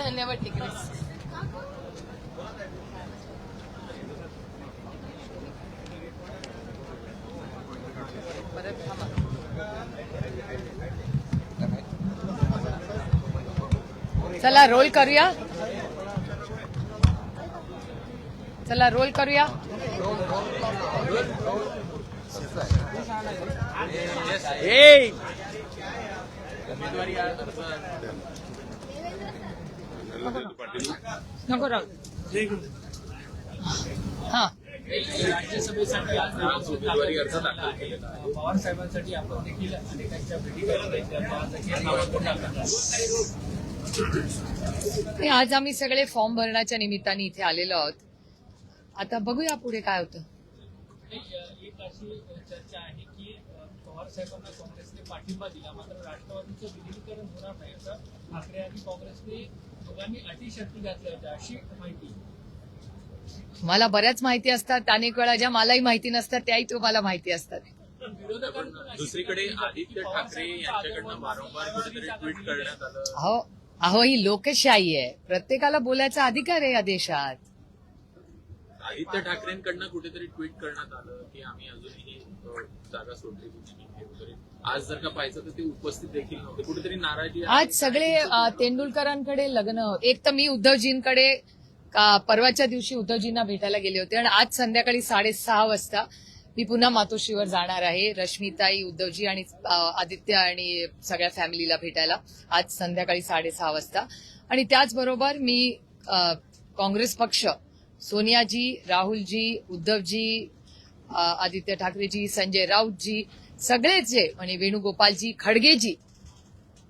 never take risks. परत थांबा. चला रोल करूया. चला रोल करूया. नको राहू. हा राज्यसभेसाठी आज उमेदवारी अर्ज दाखल केलेला आहे. पवार साहेबांसाठी आपण देखील अनेकांच्या भेटी ते आज आम्ही सगळे फॉर्म भरण्याच्या निमित्ताने इथे आलेलो आहोत. आता बघूया पुढे काय होतं. एक अशी चर्चा आहे की पवार साहेबांना काँग्रेसने पाठिंबा दिला, मात्र राष्ट्रवादीचं विलीनीकरण होणार नाही असं ठाकरे आणि काँग्रेसने दोघांनी अटी शर्ती घातल्या होत्या अशी माहिती. मला बऱ्याच माहिती असतात, अनेक वेळा ज्या मलाही माहिती नसतात त्याही तुम्हाला माहिती असतात. दुसरीकडे आदित्य ठाकरे यांच्याकडनं वारंवार कुठेतरी ट्विट करण्यात आलं. अहो ही लोकशाही आहे, प्रत्येकाला बोलायचा अधिकार आहे या देशात. आदित्य ठाकरेंकडनं कुठेतरी ट्विट करण्यात आलं की आम्ही अजूनही जागा सोडलेली नाही वगैरे. आज जर का पाहायचं तर ते उपस्थित देखील नव्हते, कुठेतरी नाराजी. आज सगळे तेंडुलकरांकडे लग्न होत. एक तर मी उद्धवजींकडे परवाच्या दिवशी उद्धवजींना भेटायला गेले होते आणि आज संध्याकाळी 6:30 वाजता मी पुन्हा मातोश्रीवर जाणार आहे रश्मिताई, उद्धवजी आणि आदित्य आणि सगळ्या फॅमिलीला भेटायला आज संध्याकाळी 6:30 वाजता. आणि त्याचबरोबर मी काँग्रेस पक्ष, सोनियाजी, राहुलजी, उद्धवजी, आदित्य ठाकरेजी, संजय राऊतजी, सगळेच जे म्हणजे वेणुगोपालजी, खडगेजी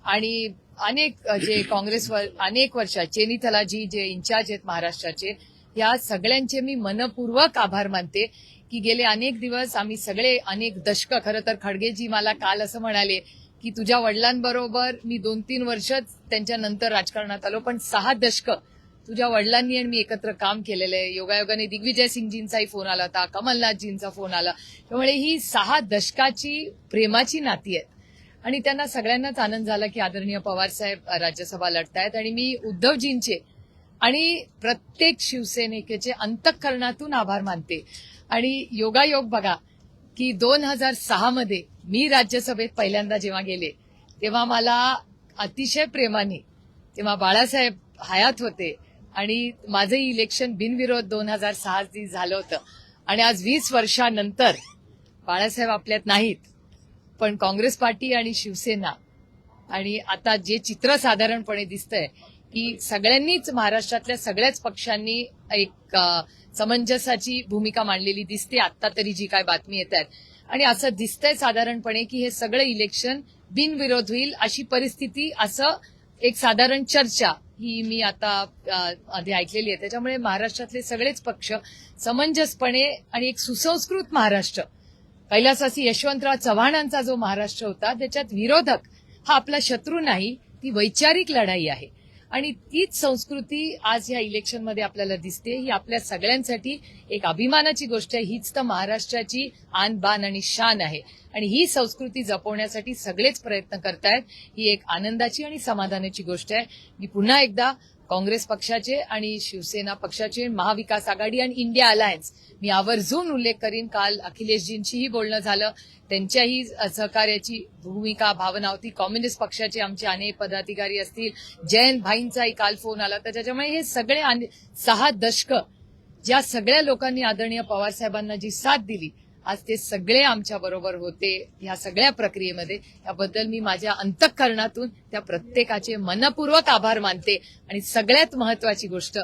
आणि अनेक जे काँग्रेसवर अनेक वर्षात चेनीथलाजी जे इन्चार्ज आहेत महाराष्ट्राचे, या सगळ्यांचे मी मनपूर्वक आभार मानते की गेले अनेक दिवस आम्ही सगळे अनेक दशकं, खरं तर खडगेजी मला काल असं म्हणाले की तुझ्या वडिलांबरोबर मी 2-3 वर्षच त्यांच्यानंतर राजकारणात आलो, पण 6 दशकं तुझ्या वडिलांनी आणि मी एकत्र काम केलेलं आहे. योगायोगाने दिग्विजय सिंगजींचाही फोन आला होता, कमलनाथजींचा फोन आला. त्यामुळे ही 6 दशकाची प्रेमाची नाती आहेत आणि त्यांना सगळ्यांनाच आनंद झाला की आदरणीय पवारसाहेब राज्यसभा लढतायत. आणि मी उद्धवजींचे आणि प्रत्येक शिवसैनिकेचे अंतःकरणातून आभार मानते. आणि योगायोग बघा की 2006 मध्ये मी राज्यसभेत पहिल्यांदा जेव्हा गेले तेव्हा मला अतिशय प्रेमाने, तेव्हा बाळासाहेब हयात होते आणि माझंही इलेक्शन बिनविरोध 2006 झालं होतं. आणि आज 20 वर्षानंतर बाळासाहेब आपल्यात नाहीत, पण काँग्रेस पार्टी आणि शिवसेना आणि आता जे चित्र साधारणपणे दिसतंय की सगळ्यांनीच महाराष्ट्रातल्या सगळ्याच पक्षांनी एक समंजसाची भूमिका मांडलेली दिसते आता तरी जी काय बातमी येत आहेत. आणि असं दिसतंय साधारणपणे की हे सगळं इलेक्शन बिनविरोध होईल अशी परिस्थिती, असं एक साधारण चर्चा ही मी आता आधी ऐकलेली आहे. त्याच्यामुळे महाराष्ट्रातले सगळेच पक्ष समंजसपणे आणि एक सुसंस्कृत महाराष्ट्र, कैलासवासी यशवंतराव चव्हाणांचा जो महाराष्ट्र होता त्याच्यात विरोधक हा आपला शत्रू नाही, ती वैचारिक लढाई आहे. आणि तीच संस्कृती आज या इलेक्शनमध्ये आपल्याला दिसते. ही आपल्या सगळ्यांसाठी एक अभिमानाची गोष्ट आहे. हीच तर महाराष्ट्राची आन बान आणि शान आहे आणि ही संस्कृती जपवण्यासाठी सगळेच प्रयत्न करतायत. ही एक आनंदाची आणि समाधानाची गोष्ट आहे. मी पुन्हा एकदा काँग्रेस पक्षाचे आणि शिवसेना पक्षाचे, महाविकास आघाडी आणि इंडिया अलायन्स, मी आवर्जून उल्लेख करीन. काल अखिलेशजींशीही बोलणं झालं, त्यांच्याही सहकार्याची भूमिका, भावना होती. कम्युनिस्ट पक्षाचे आमचे अनेक पदाधिकारी असतील, जयंत भाईंचाही काल फोन आला. तर त्याच्यामुळे हे सगळे 6 दशकं ज्या सगळ्या लोकांनी आदरणीय पवारसाहेबांना जी साथ दिली, आज ते सगळे आमच्या बरोबर होते ह्या सगळ्या प्रक्रियेमध्ये. याबद्दल मी माझ्या अंतःकरणातून त्या प्रत्येकाचे मनपूर्वक आभार मानते. आणि सगळ्यात महत्वाची गोष्ट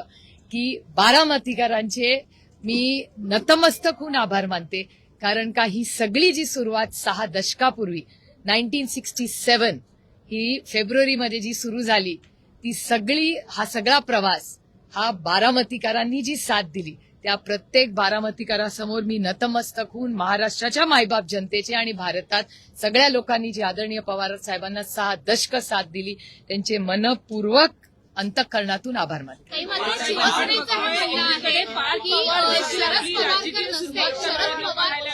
की बारामतीकरांचे मी नतमस्तक होऊन आभार मानते, कारण का ही सगळी जी सुरुवात 6 दशकापूर्वी 1967 ही फेब्रुवारीमध्ये जी सुरू झाली, ती सगळी, हा सगळा प्रवास हा बारामतीकरांनी जी साथ दिली, त्या प्रत्येक बारामतीकरासमोर मी नतमस्तक होऊन महाराष्ट्राच्या मायबाप जनतेचे आणि भारतात सगळ्या लोकांनी जी आदरणीय पवार साहेबांना 6 दशकं साथ दिली त्यांचे मनपूर्वक अंतःकरणातून आभार मानते.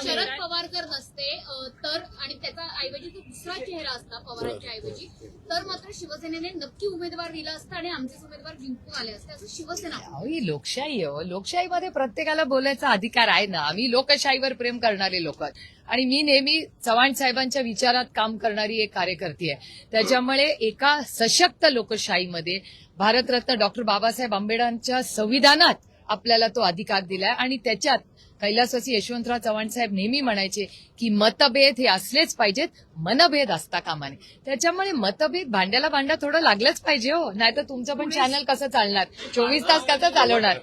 शरद पवारकर नसते तर, आणि त्याचा ऐवजी दुसरा चेहरा असता पवारांच्या ऐवजी, तर मात्र शिवसेनेने नक्की उमेदवार दिला असता आणि आमचेच उमेदवार जिंकून आले असते, असं शिवसेना म्हणते. अहो, ही लोकशाही आहे हो. लोकशाहीमध्ये प्रत्येकाला बोलायचा अधिकार आहे ना. आम्ही लोकशाहीवर प्रेम करणारे लोक आहोत. आणि मी नेहमी चव्हाण साहेबांच्या विचारात काम करणारी एक कार्यकर्ती आहे. त्याच्यामुळे एका सशक्त लोकशाहीमध्ये भारतरत्न डॉक्टर बाबासाहेब आंबेडकरांच्या संविधानात आपल्याला तो अधिकार दिलाय आणि त्याच्यात कैलासवासी यशवंतराव चव्हाण साहेब नेहमी म्हणायचे की मतभेद हे असलेच पाहिजेत, मनभेद असता कामा नये. त्याच्यामुळे मतभेद भांड्याला भांडा थोडं लागलंच पाहिजे हो, नाहीतर तुमचं पण चॅनल कसं चालणार, 24 तास कसं चालवणार.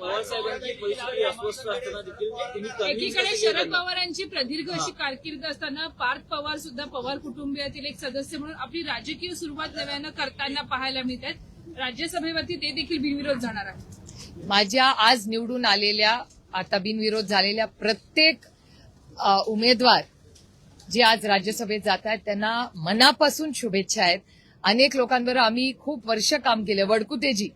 एकीकडे शरद पवारांची प्रदीर्घ अशी कारकीर्द असताना पार्थ पवार सुद्धा पवार कुटुंबियातील एक सदस्य म्हणून आपली राजकीय सुरुवात नव्यानं करताना पाहायला मिळत आहेत. राज्यसभेवरती ते देखील बिनविरोध जाणार आहे. माझ्या आज निवडून आलेल्या, आता बिनविरोध झालेल्या प्रत्येक उमेदवार जे आज राज्यसभेत जात आहेत त्यांना मनापासून शुभेच्छा आहेत. अनेक लोकांबरोबर आम्ही खूप वर्ष काम केलं. वडकुतेजी,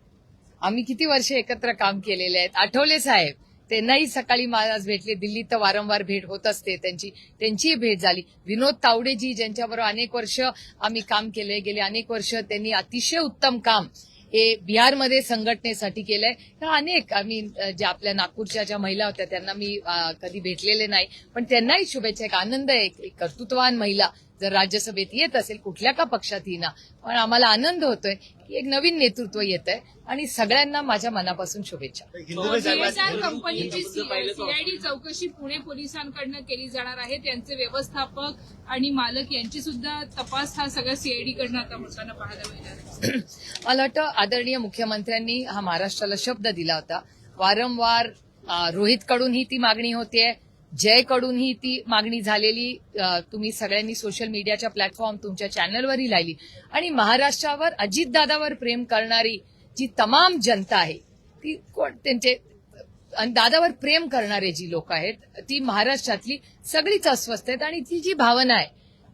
आम्ही किती वर्ष एकत्र काम केलेले आहेत. आठवले साहेब, त्यांनाही सकाळी मला आज भेटले. दिल्लीत तर वारंवार भेट होत असते त्यांचीही भेट झाली. विनोद तावडेजी, ज्यांच्याबरोबर अनेक वर्ष आम्ही काम केलंय, गेले अनेक वर्ष त्यांनी अतिशय उत्तम काम हे बिहारमध्ये संघटनेसाठी केलंय. तर अनेक आम्ही ज्या आपल्या नागपूरच्या ज्या महिला होत्या त्यांना मी कधी भेटलेले नाही, पण त्यांनाही शुभेच्छा. एक आनंद आहे, एक कर्तृत्ववान महिला जर राज्यसभेत येत असेल, कुठल्या का पक्षात येईना, पण आम्हाला आनंद होतोय की एक नवीन नेतृत्व येत आहे आणि सगळ्यांना माझ्या मनापासून शुभेच्छा. CSR कंपनीची सीआयडी चौकशी पुणे पोलिसांकडनं केली जाणार आहे. त्यांचे व्यवस्थापक आणि मालक यांची सुद्धा तपास हा सगळ्या सीआयडीकडनं आता होताना पाहायला मिळणार. मला वाटतं आदरणीय मुख्यमंत्र्यांनी हा महाराष्ट्राला शब्द दिला होता. वारंवार रोहितकडूनही ती मागणी होतीये, जयकडूनही ती मागणी झालेली. तुम्ही सगळ्यांनी सोशल मीडियाच्या प्लॅटफॉर्म तुमच्या चॅनलवरही लावली. आणि महाराष्ट्रावर, अजितदादावर प्रेम करणारी जी तमाम जनता आहे ती त्यांचे दादावर प्रेम करणारे जी लोक आहेत ती महाराष्ट्रातली सगळीच अस्वस्थ आहेत. आणि ती जी भावना आहे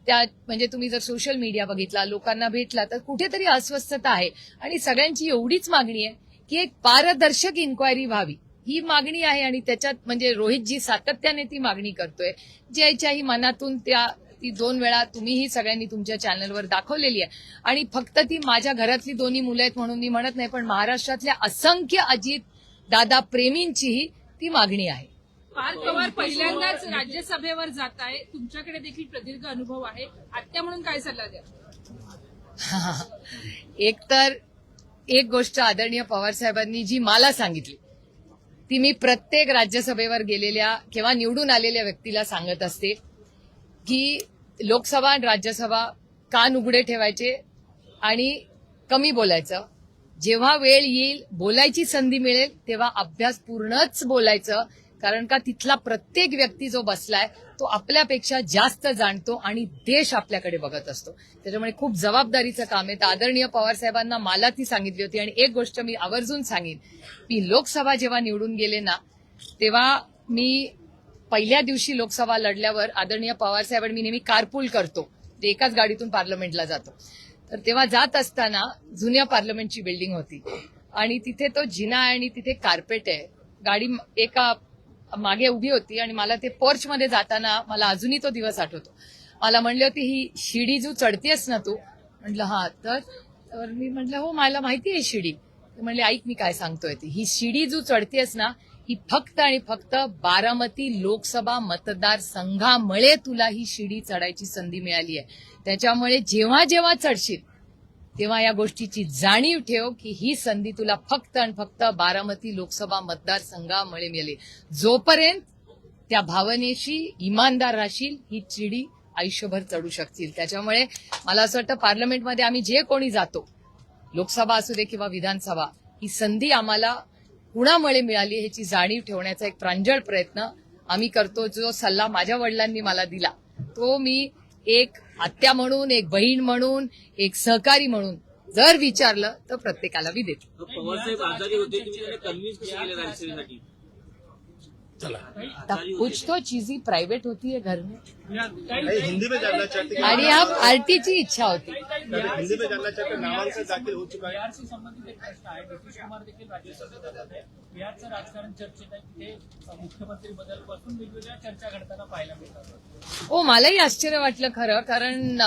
त्या, म्हणजे तुम्ही जर सोशल मीडिया बघितला, लोकांना भेटला, तर कुठेतरी अस्वस्थता आहे. आणि सगळ्यांची एवढीच मागणी आहे की एक पारदर्शक इन्क्वायरी व्हावी, ही मागणी आहे. आणि त्याच्यात म्हणजे रोहितजी सातत्याने ती मागणी करतोय. ज्याच्याही मनातून ती 2 वेळा तुम्हीही सगळ्यांनी तुमच्या चॅनलवर दाखवलेली आहे. आणि फक्त ती माझ्या घरातली 2 मुलं आहेत म्हणून मी म्हणत नाही, पण महाराष्ट्रातल्या असंख्य अजित दादा प्रेमींचीही ती मागणी आहे. पार्थ पवार पहिल्यांदाच राज्यसभेवर जात आहे. तुमच्याकडे देखील प्रदीर्घ अनुभव आहे. आत्या म्हणून काय सल्ला द्या? एकतर एक गोष्ट आदरणीय पवार साहेबांनी जी मला सांगितली ती मी प्रत्येक राज्यसभेवर गेलेल्या किंवा निवडून आलेल्या व्यक्तीला सांगत असते की लोकसभा आणि राज्यसभा कान उघडे ठेवायचे आणि कमी बोलायचं. जेव्हा वेळ येईल, बोलायची संधी मिळेल, तेव्हा अभ्यासपूर्णच बोलायचं. कारण का तिथला प्रत्येक व्यक्ती जो बसलाय तो आपल्यापेक्षा जास्त जाणतो आणि देश आपल्याकडे बघत असतो. त्याच्यामुळे खूप जबाबदारीचं काम आहे. तर आदरणीय पवार साहेबांना मला ती सांगितली होती. आणि एक गोष्ट मी आवर्जून सांगेन की लोकसभा जेव्हा निवडून गेले ना, तेव्हा मी पहिल्या दिवशी लोकसभा लढल्यावर आदरणीय पवार साहेबांनी, मी नेहमी कारपूल करतो, ते एकाच गाडीतून पार्लमेंटला जातो, तर तेव्हा जात असताना जुन्या पार्लमेंटची बिल्डिंग होती आणि तिथे तो जिना आहे आणि तिथे कार्पेट आहे. गाडी एका मागे उभी होती आणि मला ते पोर्चमध्ये जाताना मला अजूनही तो दिवस आठवतो. मला म्हणले होते, ही शिडी जो चढतेस ना तू? म्हटलं हा. तर मी म्हटलं हो, मला माहिती आहे शिडी. म्हणले ऐक मी काय सांगतोय ती. ही शिडी जो चढतेस ना, ही फक्त आणि फक्त बारामती लोकसभा मतदारसंघामुळे तुला ही शिडी चढायची संधी मिळाली आहे. त्याच्यामुळे जेव्हा जेव्हा चढशील तेव्हा या गोष्टीची जाणीव ठेव की ही संधी तुला फक्त आणि फक्त बारामती लोकसभा मतदारसंघामुळे मिळाली. जोपर्यंत त्या भावनेशी इमानदार राहशील, ही चिडी आयुष्यभर चढू शकतील. त्याच्यामुळे मला असं वाटतं पार्लमेंटमध्ये आम्ही जे कोणी जातो, लोकसभा असू दे किंवा विधानसभा, ही संधी आम्हाला कुणामुळे मिळाली ह्याची जाणीव ठेवण्याचा एक प्रांजळ प्रयत्न आम्ही करतो. जो सल्ला माझ्या वडिलांनी मला दिला तो मी एक आत्या म्हणून, एक बहीण म्हणून, एक सहकारी म्हणून जर विचारलं तर प्रत्येकाला मी देतो. पवारसाहेब आजारी होते, तुम्ही त्यांना कन्व्हिन्स कसं केलं राज्यसभेसाठी? कुछ तो चीजें प्राइवेट होती है घर में, हिंदी में जानना चाहते हैं आणि हा पार्टीची इच्छा होती. हिंदी में जानना चाहते हैं, नामांकन दाखिल हो चुका है. बिहारशी संबंधित एक प्रश्न आहे. नितीश कुमार देखील राज्यसभेत जातात आहे. बिहारचं राजकारण चर्चेत आहे. तिथे मुख्यमंत्री बदलपासून वेगवेगळ्या चर्चा घडताना पाहायला मिळतात. हो, मलाही आश्चर्य वाटलं खरं, कारण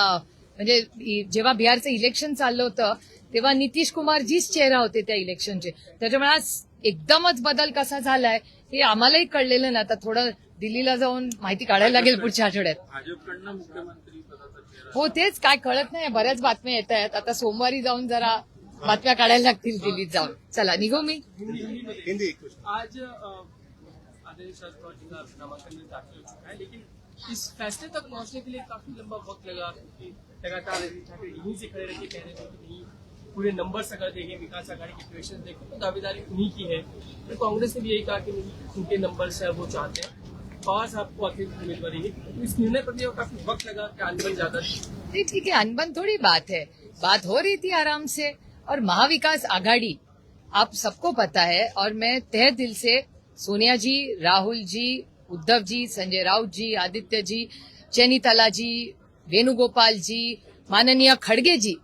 म्हणजे जेव्हा बिहारचं इलेक्शन चाललं होतं तेव्हा नितीश कुमारजीच चेहरा होते त्या इलेक्शनचे. त्याच्यामुळे आज एकदमच बदल कसा झालाय हे आम्हालाही कळलेलं ना. आता थोडं दिल्लीला जाऊन माहिती काढायला लागेल पुढच्या आठवड्यात. भाजपकडनं मुख्यमंत्री पदाचा चेहरा हो तेच काय कळत नाही. बऱ्याच बातम्या येत आहेत. आता सोमवारी जाऊन जरा बातम्या काढायला लागतील दिल्लीत जाऊन. चला निघू मी. हिंदी आज आदरणीय शरद पवार जी का नामांकन में दाखिल हो चुका है, लेकिन इस फैसले तक पहुंचने के लिए काफी लंबा वक्त लगा, क्योंकि लगातार रवि ठाकरे यहीं से खड़े रह के कह रहे थे कि नहीं पूरे नंबर्स अगर देखें, विकास आघाड़ी की क्वेश्चन देखें तो दावेदारी उन्हीं की है. तो कांग्रेस ने भी यही कहा कि नहीं उनके नंबर्स है वो चाहते हैं. पवार साहब को आखिर उम्मीदवारी है. तो इस निर्णय पर भी काफी वक्त लगा कि अनबन ज्यादा थी. नहीं ठीक है, अनबन थोड़ी बात है. बात हो रही थी आराम से. और महाविकास आघाड़ी आप सबको पता है, और मैं तहे दिल से सोनिया जी, राहुल जी, उद्धव जी, संजय राउत जी, आदित्य जी, चैनीताला जी, वेणुगोपाल जी, माननीय खड़गे जी,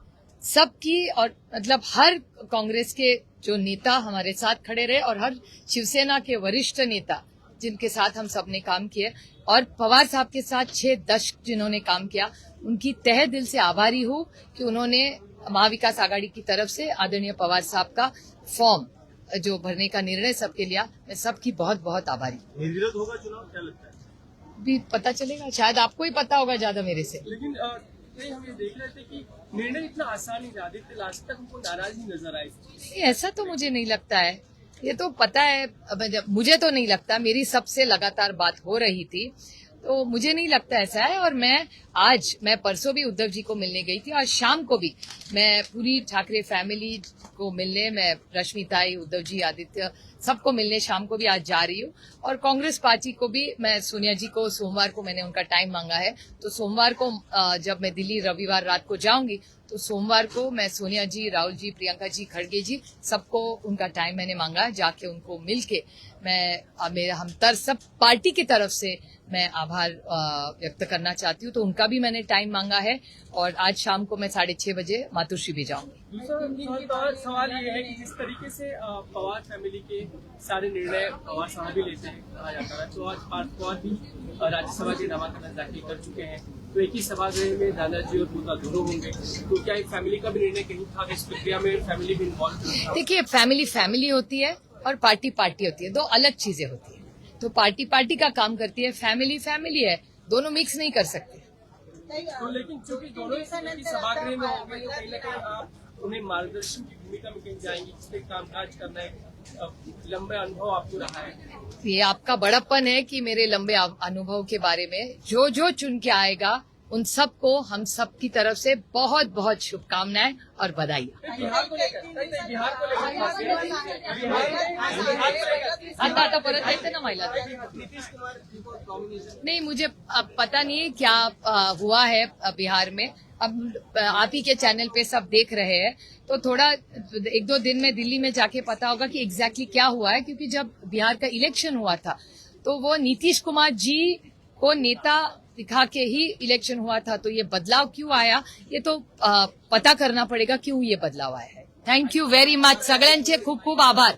सबकी और मतलब हर कांग्रेस के जो नेता हमारे साथ खड़े रहे और हर शिवसेना के वरिष्ठ नेता जिनके साथ हम सबने काम किए और पवार साहब के साथ 6 दशक जिन्होंने काम किया, उनकी तहे दिल से आभारी हूं कि उन्होंने महाविकास आघाड़ी की तरफ से आदरणीय पवार साहब का फॉर्म जो भरने का निर्णय सबके लिया. मैं सबकी बहुत बहुत आभारी. निर्विरोध होगा चुनाव, क्या लगता है? भी पता चलेगा, शायद आपको ही पता होगा ज्यादा मेरे से. लेकिन हम ये देख रहे थे कि निर्णय इतना आसान नहीं था. आदित्य लास्ट तक हमको नाराजगी नजर आई. ऐसा तो मुझे नहीं लगता है. ये तो पता है, मुझे तो नहीं लगता. मेरी सबसे लगातार बात हो रही थी, तो मुझे नहीं लगता ऐसा है. और मैं परसों भी उद्धव जी को मिलने गई थी, आज शाम को भी मैं पूरी ठाकरे फैमिली को मिलने, मैं रश्मिताई, उद्धव जी, आदित्य सबको मिलने शाम को भी आज जा रही हूँ. और कांग्रेस पार्टी को भी मैं सोनिया जी को सोमवार को मैंने उनका टाइम मांगा है, तो सोमवार को जब मैं दिल्ली रविवार रात को जाऊंगी तो सोमवार को मैं सोनिया जी, राहुल जी, प्रियंका जी, खड़गे जी सबको उनका टाइम मैंने मांगा है. जाके उनको मिलके हम सब पार्टी की तरफ से मैं आभार व्यक्त करना चाहती हूँ. तो उनका भी मैंने टाइम मांगा है और आज शाम को मैं 6:30 बजे मातोश्री भी जाऊंगी. दूसरा सवाल ये है कि जिस तरीके से पवार फैमिली के सारे निर्णय पवार साहब भी लेते हैं कहा जाता है, तो आज पार्थ पवार भी राज्यसभा के नामांकन दाखिल कर चुके हैं. तो एक ही सभागृह में दादाजी और पोता दोनों होंगे. तो क्या एक फैमिली का भी निर्णय कहीं था, इस प्रक्रिया में फैमिली भी इन्वॉल्व था? देखिए, फैमिली होती है और पार्टी होती है, दो अलग चीजें होती है. तो पार्टी का काम करती है, फैमिली है, दोनों मिक्स नहीं कर सकते. तो लेकिन चूंकि दोनों ही सभागृह में होंगे तो कहीं ना कहीं आप उन्हें मार्गदर्शन की भूमिका में कहीं जाएंगे, जिससे कामकाज करना है. लंबे अनुभव आपको रहा है. ये आपका बड़प्पन है कि मेरे लंबे अनुभव के बारे में जो चुन के आएगा उन सबको हम सब की तरफ से बहुत बहुत शुभकामनाएं और बधाई. बिहार को आता परत येते ना महिला. नीतीश कुमार जी को कॉम्बिनेशन नहीं, मुझे अब पता नहीं है क्या हुआ है बिहार में. अब आप ही के चैनल पे सब देख रहे हैं, तो थोड़ा 1-2 दिन में दिल्ली में जाके पता होगा कि एग्जैक्टली क्या हुआ है. क्योंकि जब बिहार का इलेक्शन हुआ था तो वो नीतीश कुमार जी को नेता दिखा के ही इलेक्शन हुआ था. तो ये बदलाव क्यों आया ये तो पता करना पड़ेगा क्यों ये बदलाव आया है. Thank you very much. सगळ्यांचे खूप खूप आभार.